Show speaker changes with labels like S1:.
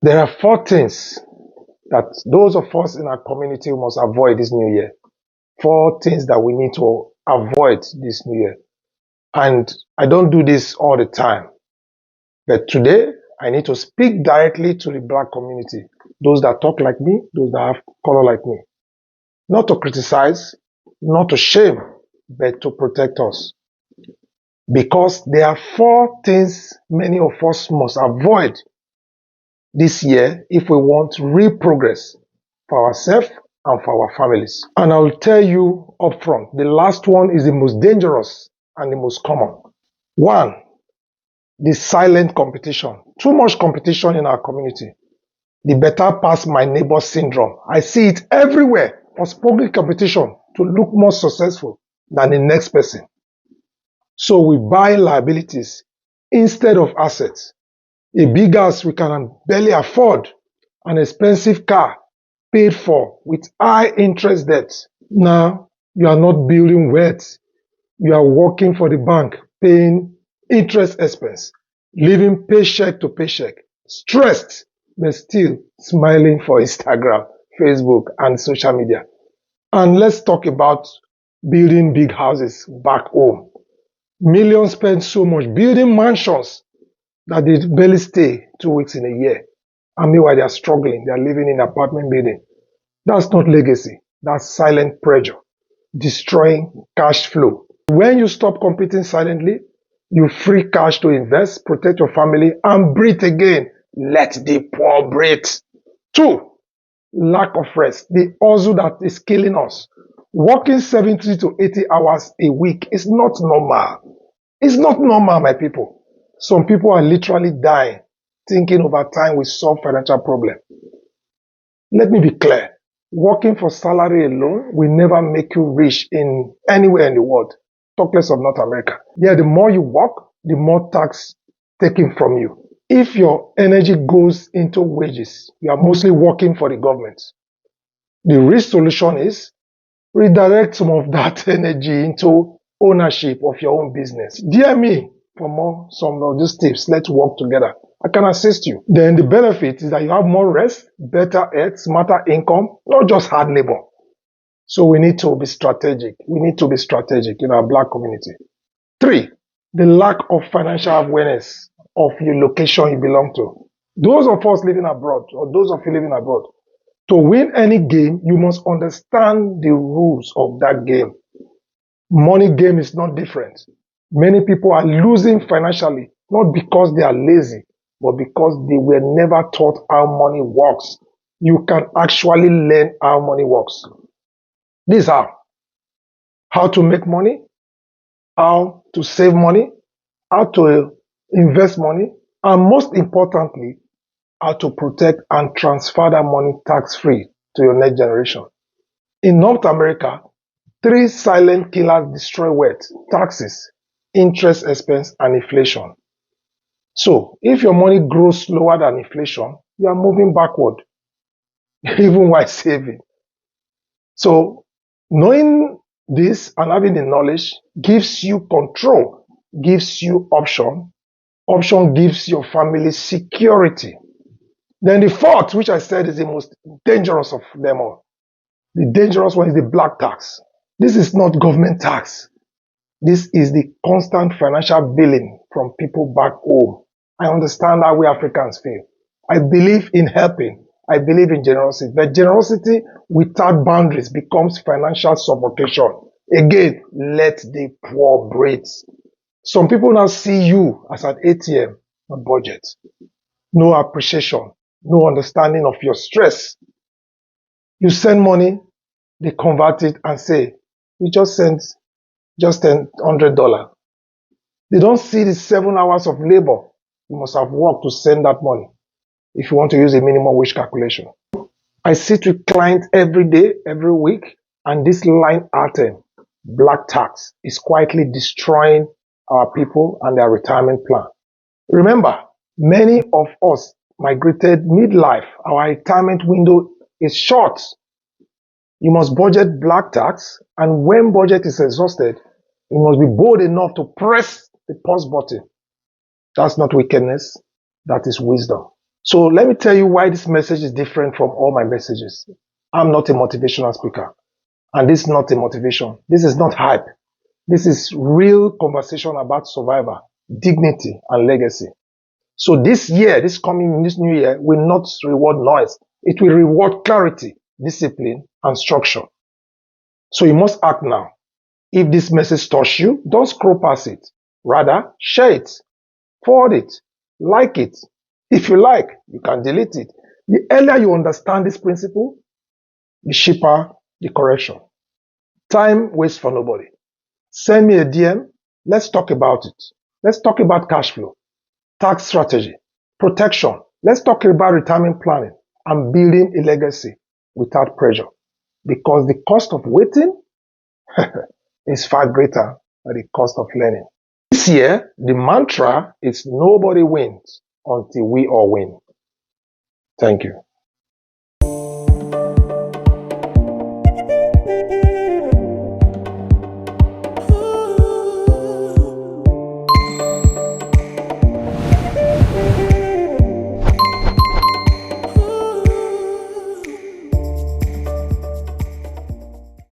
S1: There are 4 things that those of us in our community must avoid this new year. 4 things that we need to avoid this new year. And I don't do this all the time. But today, I need to speak directly to the black community. Those that talk like me, those that have color like me. Not to criticize, not to shame, but to protect us. Because there are 4 things many of us must avoid this year if we want real progress for ourselves and for our families. And I will tell you upfront, the last one is the most dangerous and the most common. One, the silent competition. Too much competition in our community. The better pass my neighbor syndrome. I see it everywhere. Unspoken competition to look more successful than the next person. So we buy liabilities instead of assets. A big house we can barely afford, an expensive car paid for with high interest debts. Now you are not building wealth. You are working for the bank, paying interest expense, living paycheck to paycheck, stressed, but still smiling for Instagram, Facebook, and social media. And let's talk about building big houses back home. Millions spend so much building mansions that they barely stay 2 weeks in a year. And meanwhile, they are struggling. They are living in an apartment building. That's not legacy. That's silent pressure, destroying cash flow. When you stop competing silently, you free cash to invest, protect your family, and breathe again. Let the poor breathe. 2, lack of rest. The hustle that is killing us. Working 70 to 80 hours a week is not normal. It's not normal, my people. Some people are literally dying, thinking over time will solve financial problem. Let me be clear. Working for salary alone will never make you rich in anywhere in the world. Talk less of North America. Yeah, the more you work, the more tax taken from you. If your energy goes into wages, you are mostly working for the government. The real solution is redirect some of that energy into ownership of your own business. Dear me, for some of these tips, let's work together. I can assist you. Then the benefit is that you have more rest, better health, smarter income, not just hard labor. So we need to be strategic. We need to be strategic in our black community. 3, the lack of financial awareness of your location you belong to. Those of us living abroad, or those of you living abroad, to win any game, you must understand the rules of that game. Money game is not different. Many people are losing financially, not because they are lazy, but because they were never taught how money works. You can actually learn how money works. This is how to make money, how to save money, how to invest money, and most importantly, how to protect and transfer that money tax-free to your next generation. In North America, 3 silent killers destroy wealth: taxes, interest expense, and inflation. So, if your money grows slower than inflation, you are moving backward, even while saving. So, knowing this and having the knowledge gives you control, gives you option. Option gives your family security. Then the 4th, which I said is the most dangerous of them all. The dangerous one is the black tax. This is not government tax. This is the constant financial billing from people back home. I understand how we Africans feel. I believe in helping. I believe in generosity. But generosity without boundaries becomes financial suffocation. Again, let the poor breathe. Some people now see you as an ATM, a budget. No appreciation, no understanding of your stress. You send money, they convert it and say, you just sent just $100. They don't see the 7 hours of labor you must have worked to send that money if you want to use a minimum wage calculation. I sit with clients every day, every week, and this line item, black tax, is quietly destroying our people and their retirement plan. Remember, many of us migrated midlife. Our retirement window is short. You must budget black tax, and when budget is exhausted, you must be bold enough to press the pause button. That's not wickedness, that is wisdom. So let me tell you why this message is different from all my messages. I'm not a motivational speaker, and this is not a motivation. This is not hype. This is real conversation about survival, dignity, and legacy. So this year, this new year, will not reward noise. It will reward clarity, discipline, and structure. So you must act now. If this message touches you, don't scroll past it. Rather, share it, forward it, like it. If you like, you can delete it. The earlier you understand this principle, the cheaper the correction. Time waits for nobody. Send me a DM. Let's talk about it. Let's talk about cash flow, tax strategy, protection. Let's talk about retirement planning and building a legacy without pressure. Because the cost of waiting is far greater than the cost of learning. This year, the mantra is nobody wins until we all win. Thank you.